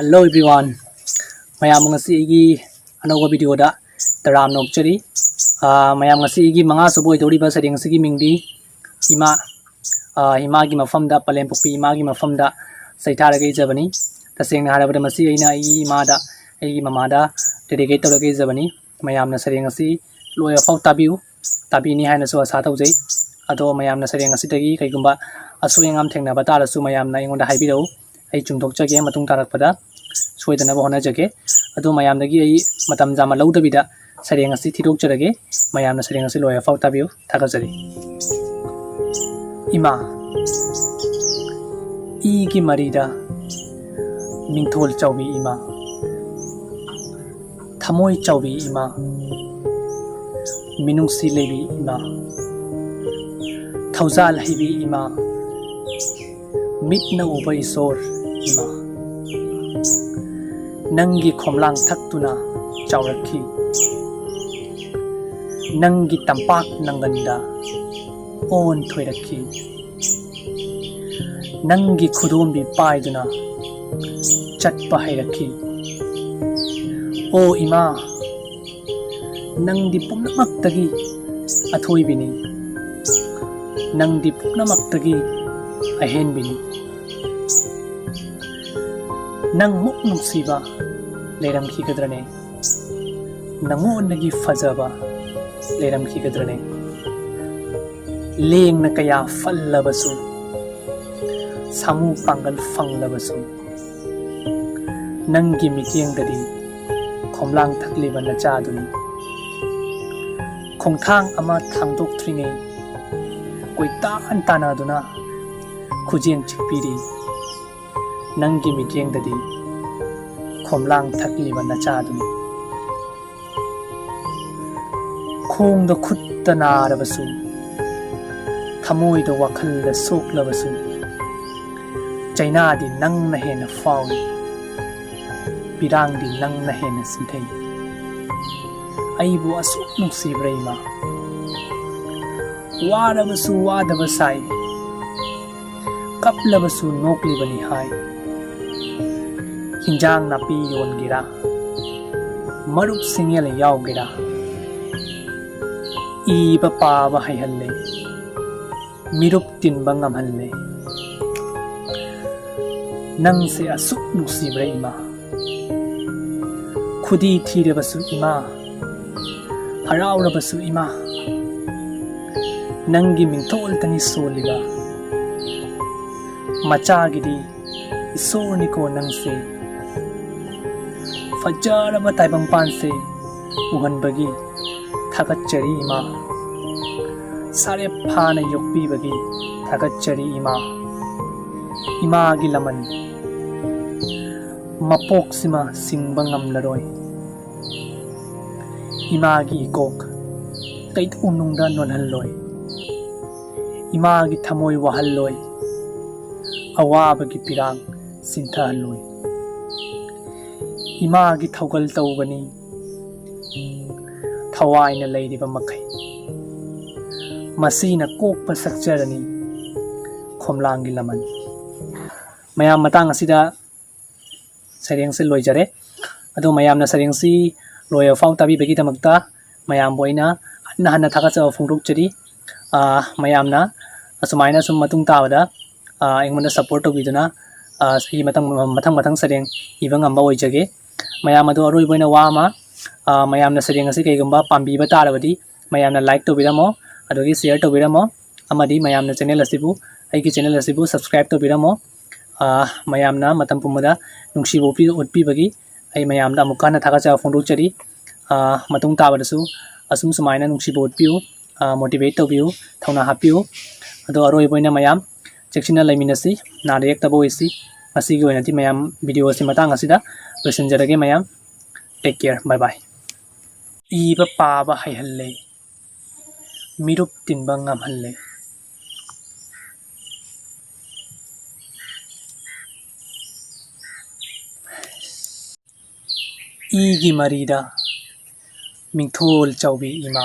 Hello everyone. Mayam ngasi igi anauba video da taram nokchari. Mayam ngasi igi manga suboi tori ba sering sigi mingdi ima hima gi mafam da palem pokpi ima gi mafam da saithara gai jabani. Taseng na harabada masi aina igi ima da igi mama da dedicate tor gai jabani. Mayam na sering ngasi loya fau tabiu tabi ni haina so asa taujai. Ado mayam na sering ngasi tagi kaigumba asuyengam thengna batara su mayam na ingonda haibirau. Ai chungthokchage matung tarakpada soidanaba honajage adu mayamdagi ai matam jama laudabida sareng asi thidokjarage mayamna sareng asi loya fau tabiu thagajari ima igi marida mingthol chawbi ima thamoi chawbi ima minungsi lebi ima thaujal hibi ima mitna uba isor ima Nangi khomlang thaktuna chawrakhi Nangi tampak nanganda on thoirakhi Nangi khudombi paiduna chatpa hairakhi O ima Nangdi pumnamaktagi athoibini Nangdi pumnamaktagi ahenbini Nang muk nungsiba leram khigadrane nangon nagi fajaba leram khigadrane leng na kaya fallabasu samu pangal fanglabasu nangi mitiyeng dadi khomlang thakliba na chaduni khongthang ama thangdok thringe koita antana duna khujeng chikpiri Nangi mitiyeng dadi khomlang thakliba na chaduni khong da khutta narabasu thamoi da wakhal da soklabasu chaina di nang na hena fawi pirang di nang na hena sinthai aibu asuk nungsi braima warabasu wadabasai kaplabasu noklibani hai Hinjang napi yon gira Marup singel yaw gira Iba pa ba hayhalle Mirup tin ba ngamhalle Nang se asuk nusibra ima Khudi thira basu ima Haraura basu ima Nangi mingtol tani soliga Macha gidi Isor niko nang se Fajaraba taibang panse uhan bagi thakachari ima sare phana yokpi bagi thakachari ima gi laman mapok sima singbang amlaroi ima gi ikok kait umnungda nonhalloi ima gi thamoi wahalloi awa bagi pirang sinthaloi Ima gi thaugal tawbani thawaina leidiba makai masina kokpa sakjarani khomlang gi laman mayam matang asida sareng se loijare ado mayam na sareng si loya fau tabi begi tamakta mayam boina anna hanna thaka chaw fungruk chari mayam na asumaina sum matung tawada engmona support to biduna si matang sareng ibang amba oijage Mayam adu aroi boina wama mayam na sareng asi kaigumba pambi ba tarabadi mayam na like to biramo adogi share to biramo amadi mayam na channel asibu aigi channel asibu subscribe to biramo mayam na matam pumada nungsi bopi utpi bagi ai mayam da mukana thaga cha phondu chari matung tabadasu asum sumaina nungsi botpiu motivate to biu thauna hapiu ado aroi boina mayam chekchina laiminasi na react tabo isi asigi oinati mayam video si matang asida loisanjarage mayam take care bye bye iba paba hayhalle mirup tinba ngamhalle igi marida mingthol chawbi ima